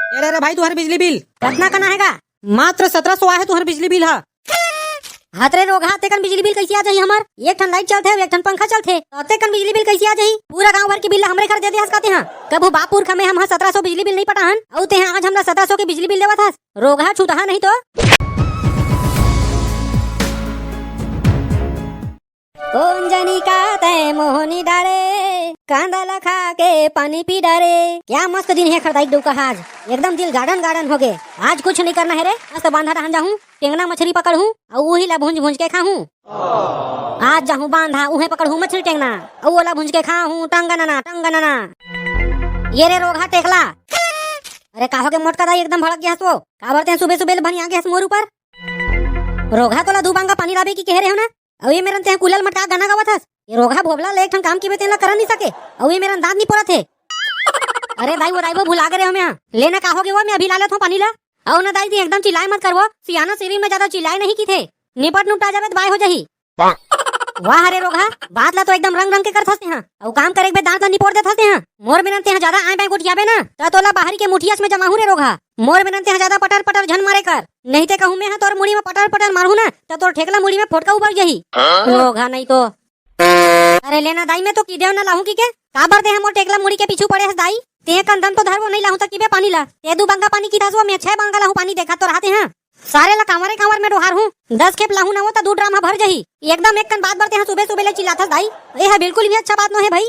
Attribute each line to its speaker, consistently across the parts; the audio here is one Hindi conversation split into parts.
Speaker 1: अरे रे भाई तुम्हारे बिजली बिल
Speaker 2: कितना कना हैगा?
Speaker 1: मात्र 1700 आया है तुम्हारे बिजली बिल। हाँ
Speaker 2: हाथरे रोगा तेकन बिजली बिल कैसे आ जाही हमर? एक ठन लाइट चलथे एक ठन पंखा चलथे तेकन बिजली बिल कैसे आ जाही? पूरा गांव भर के बिल हमरे घर दे दे हस कहते हां। कबू बापुर खमे हम 1700 बिजली बिल नहीं पटाहन औ ते आज हमरा 1700 के बिजली बिल देवत हस। रोगा छूटहा नहीं तो कौन जानी का तय मोहनी डारे कांदा लखा के पानी पी डारे। क्या मस्त दिन है खरदाई डूका आज एकदम दिल गार्डन गार्डन हो गए। आज कुछ नहीं करना है रे, आज तो बांधा रहन जाऊं टेंगना मछली पकड़ूं और वही ला भूंज भूंज के खाऊं। आज जाऊं बांधा उहे पकड़ूं मछली टेंगना और वो ला भूंज के खाऊं टंगना। ये रे रोगा टेकला। अरे काहो के मोटका दाई एकदम भड़क गया तो का बरते सुबह सुबह बनी आ गया मोर ऊपर। रोगा तोला दुबांगा पानी लाबे की कह रहे हो ना अब ये मेरन ते कुलल मटका गाना गावत हस। ये रोगा भोबला ले एक ठन काम की बेतेला कर नहीं सके और ये मेरन दांत नहीं पड़त है। अरे दाई वो दाई वो भुला गए हमें लेना का होगे वो मैं अभी ला लेता हूं पानी ला। और ना दाई एकदम चिल्लाए मत करवो, सियाना सीरी में ज्यादा चिल्लाए नहीं की थे निपट नुपटा जावे बाय हो जाही। वाह अरे रोगा बात ला तो एकदम रंग रंग के करत हस हां और काम करे बे दांत निपोड़ देत हस हां। मोर मेरन ते ज्यादा आए बाय गुटियाबे ना त तोला बाहरी के मुठियास में जमा हूं रे रोगा। मोर मेरन ते ज्यादा पटर पटर झन मारे कर नहीं ते कहूं मैं तोर मुड़ी में पटर पटर मारू ना त तोर ठेकला मुड़ी में फोटका उबर जही रोगा नहीं तो। अरे लेना दाई में तो की देव ना लाहू की के काबर दे हम टेकला मुड़ी के पीछू पड़े हस दाई ते कंदन तो धरवो नहीं लाहू तक की बे पानी ला ते दू बंगा पानी की धसवा मैं 6 बंगा लाहू पानी देखा तो रहते हां। सारे ला कांवरे में डोहार हूं 10 खेप लाहू ना वो तो 2 ड्रामा भर जही एकदम एक कन बात बरते हां सुबह सुबह ले चिल्लाथस दाई। ए है बिल्कुल भी अच्छा बात नो है भाई।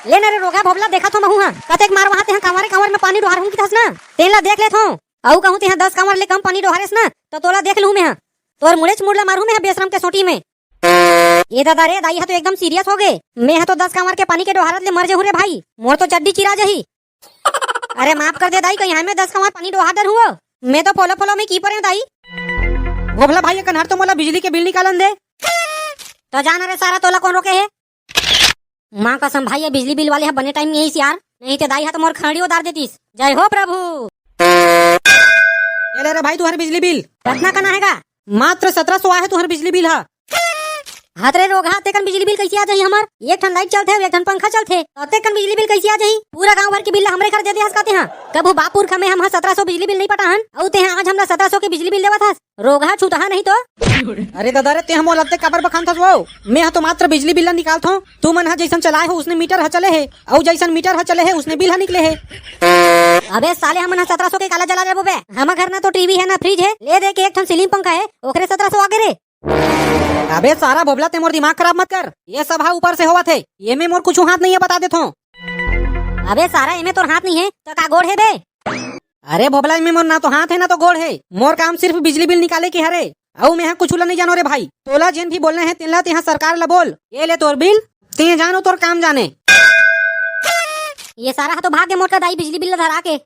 Speaker 2: लेना रे रोगा भोबला देखा तो महू हां कतेक मार वहां ते हां कांवरे में पानी डोहार हूं की थस ना तेला देख लेत हूं औ कहूं ते हां 10 कांवर ले कम पानी डोहारेस ना तो तोला देख लूं मैं हां तोर मुड़ेच मुड़ला मारू मैं बेशरम के सोटी में। ये दादा रे दाई तो एकदम सीरियस हो गए मैं तो 10 कांवर के पानी के डोहारत ले मर जे रे भाई मोर तो चड्डी चिरा जही। अरे माफ कर दे दाई कहीं हमें 10 कांवर पानी डोहार डर हुआ मैं तो पोलो पोलो में की परे दाई।
Speaker 1: भोबला भाई कन्हर तो मोला बिजली के बिल निकालन दे
Speaker 2: तो जाना रे सारा तोला कौन रोके है? माँ कसम भाई ये बिजली बिल वाले है बने टाइम में यही यार नहीं तो दाई तो मोर खड़ी उतार देतीस। जय हो प्रभु।
Speaker 1: अरे रे भाई तुम्हारे बिजली बिल
Speaker 2: कितना कना हैगा?
Speaker 1: मात्र 1700 आया है तुम्हारे बिजली बिल। हाँ
Speaker 2: हाथरे रोगा तेकन बिजली बिल कैसे आ जाही हमर? एक ठन लाइट चलथे एक ठन पंखा चलथे तेकन बिजली बिल कैसे आ जाही? पूरा गांव भर के बिल हमरे घर दे दे हस कहते हां। कबू बापुर खमे हम 1700 बिजली बिल नहीं पटाहन औ ते आज हमरा 1700 के बिजली बिल देवत हस। रोगा छूटहा नहीं तो।
Speaker 1: अरे दादा रे ते हम लगते काबर बखान थस वो मैं तो मात्र बिजली बिल निकालत हूं तू मन हा जैसन चलाए हो उसने मीटर ह चले है और जैसन मीटर ह चले है उसने बिल ह निकले है।
Speaker 2: अबे साले हमन 1700 के काला जला रे बोबे हम घर ना तो टीवी है ना फ्रिज है ले दे के एक ठन सीलिंग पंखा है ओकरे 1700 आगे रे।
Speaker 1: अबे सारा भोबला ते मोर दिमाग खराब मत कर ये सब हा ऊपर से होवा थे ये में मोर कुछ हाथ नहीं है बता देता हूँ।
Speaker 2: अबे सारा इमे तोर हाथ नहीं है तो का गोड़ है बे?
Speaker 1: अरे भोबला में मोर ना तो हाथ है ना तो गोड़ है मोर काम सिर्फ बिजली बिल निकाले की हरे औ मैं कुछ नहीं जानो रे भाई। तोला जिन भी बोलने हैं तेला ते सरकार ला बोल ये ले तोर बिल ते जानो तोर काम जाने।
Speaker 2: ये सारा तो भाग्य मोटा दाई बिजली बिल धरा के।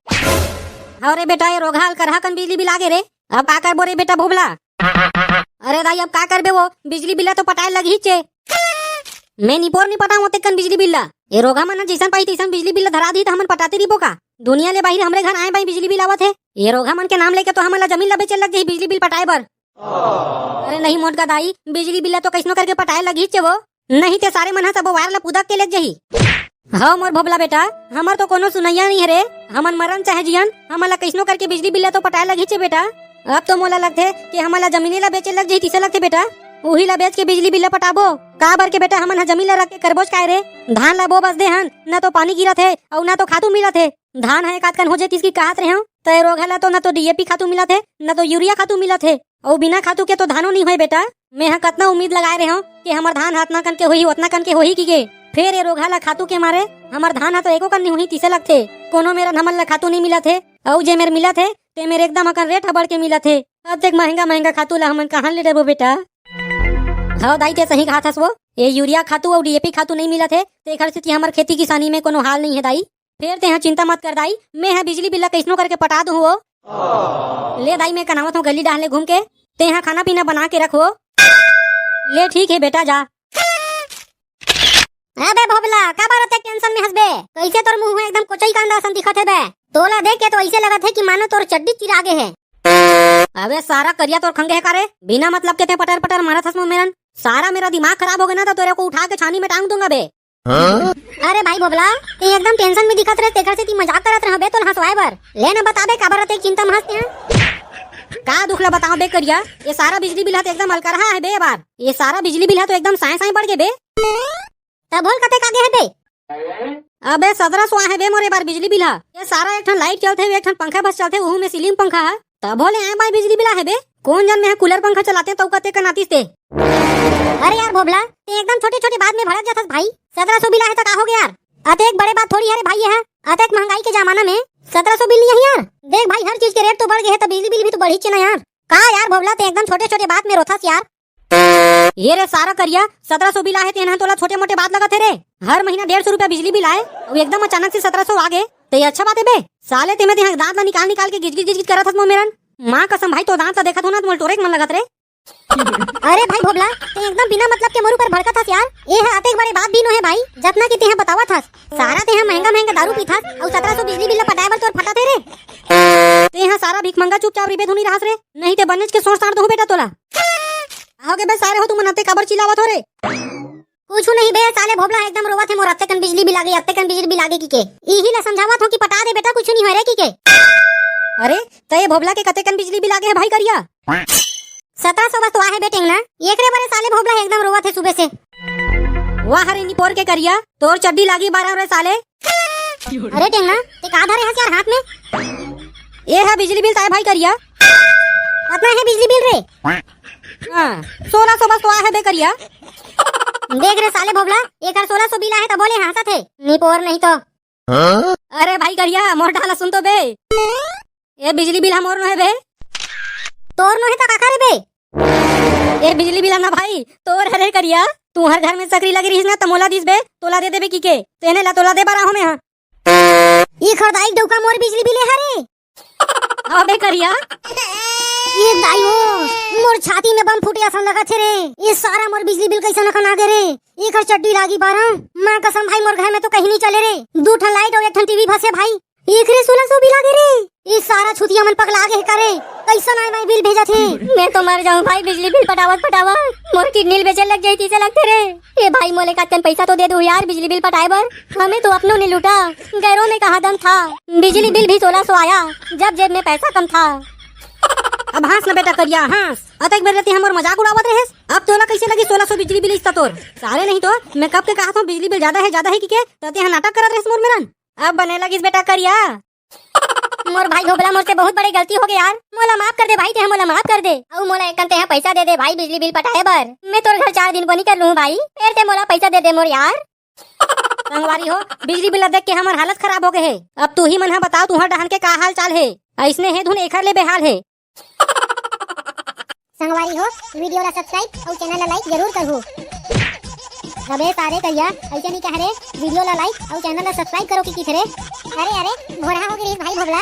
Speaker 2: अरे बेटा ये रोगा हल करहा कन बिजली बिल आगे रे अब का कर बोरे बेटा भोबला। अरे दाई अब का करबे वो बिजली बिल तो पटाए लगी चे मैं निपोर नहीं पटाऊं तेकन बिजली बिल ये रोगा मन जैसन पाई तैसन बिजली बिल धरा दी तो हमन पटाते रिबो का दुनिया ले बाहर हमरे घर आए भाई बिजली बिल आवत है ये रोगा मन के नाम लेके तो हमला जमीन ला बेचे लग जाई बिजली बिल पटाए बर। अरे नहीं मोटका दाई बिजली बिल तो कैसनो करके पटाए लगी चे वो नहीं ते सारे मन सब वायर ला पुदक के लग जाही। हाँ मोर भोबला बेटा हमर तो कोनो सुनैया नहीं है रे हमन मरन चाहे जियन हमला कैसनो करके बिजली बिल तो पटाए लगी चे बेटा। अब तो मोला लगथे कि हमला जमीन ला बेचे लग जाही तिसे लगथे बेटा उही ला बेच के बिजली बिल पटाबो का बर के बेटा हमन हा जमीन ला रख के करबोज काय रे धान ला बो बस दे हन ना तो पानी गिरत है और ना तो खातू मिलत है। धान है कातकन हो जे किसकी कहत रहे हो तो रोग ला तो ना तो डीएपी खातू मिलत है ना तो यूरिया खातू मिलत है और बिना खातू के तो धानो नहीं होय बेटा। मैं हा कतना उम्मीद लगाए रहे हो कि हमर धान हाथ ना कन के होही उतना कन के होही की गे फिर ये रोगा ला खातू के मारे हमर धान हा तो एको कन नहीं होही तिसे लगथे कोनो मेरा हमन ला खातू नहीं मिलत है और जे मेर मिलत है ते मेरे एकदम अकन रेट बढ़ के मिलत है। अब तक महंगा महंगा खातू ला हमन कहां ले देबो बेटा? हाँ दाई ते सही कहा था वो ये यूरिया खातू और डीएपी खातू नहीं मिलत है ते घर से हमर खेती किसानी में कोनो हाल नहीं है दाई। फिर ते चिंता मत कर दाई मैं है बिजली बिल कैसनो करके पटा दूं वो ले दाई मैं कनावत हूँ गली डाले घूम के ते यहाँ खाना पीना बना के रखो ले ठीक है बेटा जा। अबे भोबला का बार तक टेंशन में हंसबे कैसे तोर मुंह में एकदम कोचई कांदा सन दिखत है बे तोला देख के तो ऐसे लगत है कि मानो तोर चड्डी चिरागे है। अबे सारा करिया तोर खंगे है कारे बिना मतलब के ते पटर पटर मारत हस मेरन सारा मेरा दिमाग खराब हो गया ना तो तेरे को उठा के छानी में टांग दूंगा बे। अरे भाई बोबला ते एकदम टेंशन में दिखत रहे तेकर से ती मजाक करत रह बे तो हंसवाए बर ले ना बताबे काबर रहते चिंता में हंसते हैं का दुखला बताओ बे करिया ये सारा बिजली बिल है तो एकदम अलकरहा है बे बार ये सारा बिजली बिल है तो एकदम साए साए बढ़ गए बे तब बोल कते कागे है बे अबे 1700 है बे मोरे बार बिजली बिल है ये सारा एक ठन लाइट चलते हुए एक ठन पंखा बस चलते वहू में सीलिंग पंखा है तब बोले आए भाई बिजली बिल है बे कौन जन में है कूलर पंखा चलाते तो कते कनातीस ते अरे यार भोबला ते एकदम छोटे छोटे बात में भड़क जाता भाई 1700 बिल है तो का हो गया यार अते एक बड़े बात थोड़ी है रे भाई ये है अते एक महंगाई के जमाना में 1700 बिल नहीं है यार देख भाई हर चीज के रेट तो बढ़ गए हैं तो बिजली बिल भी तो बढ़ी ना यार का यार भोबला ते एकदम छोटे छोटे बात में रोथास यार ये रे सारा करिया 1700 बिल आए तेना तोला छोटे मोटे बात लगा थे रे हर महीना 150 रुपया बिजली बिल आए और एकदम अचानक से 1700 आ गए तो ये अच्छा बात है बे साले ते में दांत निकाल निकाल के गिज गिज करत हस मेरन माँ कसम भाई तो दांत देखा था ना तुम टोरे मन लगत रे अरे भाई भोबला ते एकदम बिना मतलब के मोरू पर भड़कत हस यार ये है आते एक बड़े बात भी नो है भाई जतना की तेहा बतावत हस सारा तेहा महंगा महंगा दारू पीथस और 1700 बिजली बिल पटाए बर तोर फटा थे रे तेहा सारा भीख मंगा चुपचाप रिबे धुनी रहस रे नहीं ते बनज के सोच साड़ दो बेटा तोला आओगे बे सारे हो तुम मनते काबर चिल्लावत हो रे कुछ नहीं बे साले भोबला एकदम रोवत है मोर अत्ते कन बिजली बिल आगे अत्ते कन बिजली बिल आगे की के इही ला समझावत हो कि पटा दे बेटा कुछ नहीं हो रे की के अरे तो ये भोबला के कते कन बिजली बिल आगे है भाई करिया 1700 बस तो आहे बेटेंग ना एक रे बारे साले भोबला एकदम रोवत है सुबह से वाह हरे नी पोर के करिया तोर चड्डी लागी 12 रे साले अरे टेंगना ते का धरे हस यार हाथ में ये है बिजली बिल ताए भाई करिया कितना है बिजली बिल रे हां 1600 बस तो आहे बे करिया देख रे साले भोबला एक 1600 बिल आहे तो बोले हंसत है नी पोर नहीं तो अरे भाई करिया मोर डाला सुन तो बे ये बिजली बिल हमोर नो है बे तोर नो है तो काका रे बे ये बिजली बिल ना भाई तोर हरे करिया तू हर घर में सकरी लगी रही ना तमोला दिस बे तोला दे देबे की के तेने ला तोला दे बारा हो में हां ई खरदाई डौका मोर बिजली बिल है रे अबे करिया ये दाइयो मोर छाती में बम फूटे ऐसा लगा छे रे ये सारा मोर बिजली बिल कैसे न खना दे रे एक चड्डी लागी 12 मां कसम भाई मोर घर में तो कहीं नहीं चले रे 2 ठन लाइट और 1 ठन टीवी फसे भाई एक रे 1600 बिल आगे रे ये सारा छुतिया मन पगला आगे करे कैसा ना भाई बिल भेजा थे मैं तो मर जाऊं भाई बिजली बिल पटावत मोर किडनी बेचे लग जाई से लगते रे ये भाई मोले का पैसा तो दे दो यार बिजली बिल पटाए बर हमें तो अपनों ने लूटा गैरों में कहा दम था बिजली बिल भी 1600 आया जब जेब में पैसा कम था अब हंस न बेटा करिया हंस अतक बेर रहती हमर मजाक उड़ावत रहे अब तोला कैसे लगी 1600 बिजली बिल इस तोर सारे नहीं तो मैं कब के कहा था बिजली बिल ज्यादा है की के तते यहाँ नाटक करत रहे मोर मेरन अब बने लगी बेटा करिया मोर भाई भोबला मोर से बहुत बड़ी गलती हो गई यार मोला माफ कर दे भाई ते मोला माफ कर दे और मोला एक ते पैसा दे दे भाई बिजली बिल पटाए बर मैं तोर घर 4 दिन बनी कर लूं भाई फिर ते मोला पैसा दे दे मोर यार संगवारी हो बिजली बिल देख के हमार हालत खराब हो गए है अब तू ही मन बताओ तुहर डहन के का हाल चाल है ऐसने है धुन एखर ले बेहाल है संगवारी हो वीडियो ला सब्सक्राइब और चैनल ला लाइक जरूर करहु अबे सारे कहिया ऐसे नहीं कह रे वीडियो ला लाइक और चैनल ला सब्सक्राइब करो की रे अरे भोरा हो गई भाई भोबला